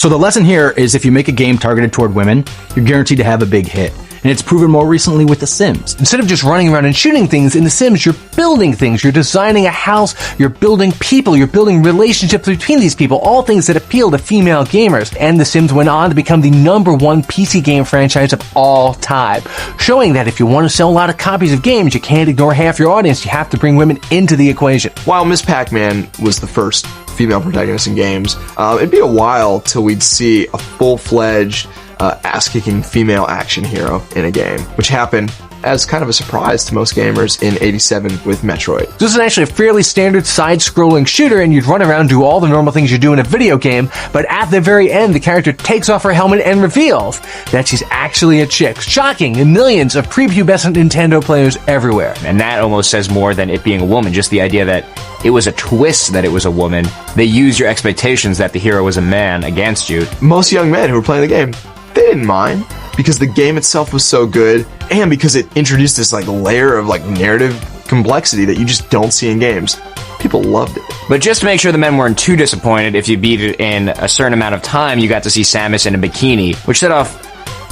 So the lesson here is if you make a game targeted toward women, you're guaranteed to have a big hit. And it's proven more recently with The Sims. Instead of just running around and shooting things, in The Sims, you're building things. You're designing a house. You're building people. You're building relationships between these people. All things that appeal to female gamers. And The Sims went on to become the #1 PC game franchise of all time. Showing that if you want to sell a lot of copies of games, you can't ignore half your audience. You have to bring women into the equation. While Miss Pac-Man was the first female protagonist in games, it'd be a while till we'd see a full-fledged ass-kicking female action hero in a game, which happened as kind of a surprise to most gamers in '87 with Metroid. This is actually a fairly standard side-scrolling shooter, and you'd run around and do all the normal things you do in a video game, but at the very end, the character takes off her helmet and reveals that she's actually a chick, shocking to millions of prepubescent Nintendo players everywhere. And that almost says more than it being a woman, just the idea that it was a twist that it was a woman. They used your expectations that the hero was a man against you. Most young men who were playing the game, they didn't mind, because the game itself was so good, and because it introduced this layer of narrative complexity that you just don't see in games. People loved it. But just to make sure the men weren't too disappointed, if you beat it in a certain amount of time, you got to see Samus in a bikini, which set off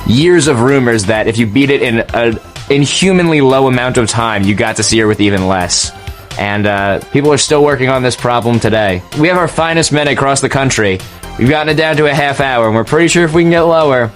years of rumors that if you beat it in an inhumanly low amount of time, you got to see her with even less. And people are still working on this problem today. We have our finest men across the country. We've gotten it down to a half hour, and we're pretty sure if we can get lower,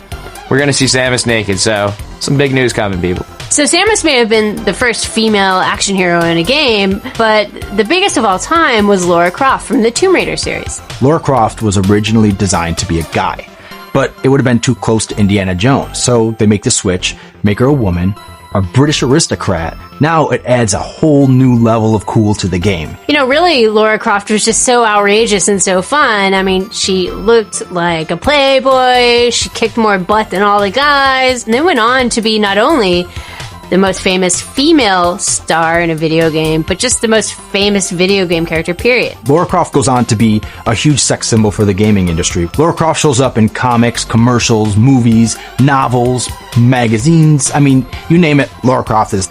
we're going to see Samus naked. So, some big news coming, people. So Samus may have been the first female action hero in a game, but the biggest of all time was Lara Croft from the Tomb Raider series. Lara Croft was originally designed to be a guy, but it would have been too close to Indiana Jones, so they make the switch, make her a woman, a British aristocrat. Now it adds a whole new level of cool to the game. You know, really, Lara Croft was just so outrageous and so fun. I mean, she looked like a playboy, she kicked more butt than all the guys, and then went on to be not only the most famous female star in a video game, but just the most famous video game character, period. Lara Croft goes on to be a huge sex symbol for the gaming industry. Lara Croft shows up in comics, commercials, movies, novels, magazines. I mean, you name it, Lara Croft is there.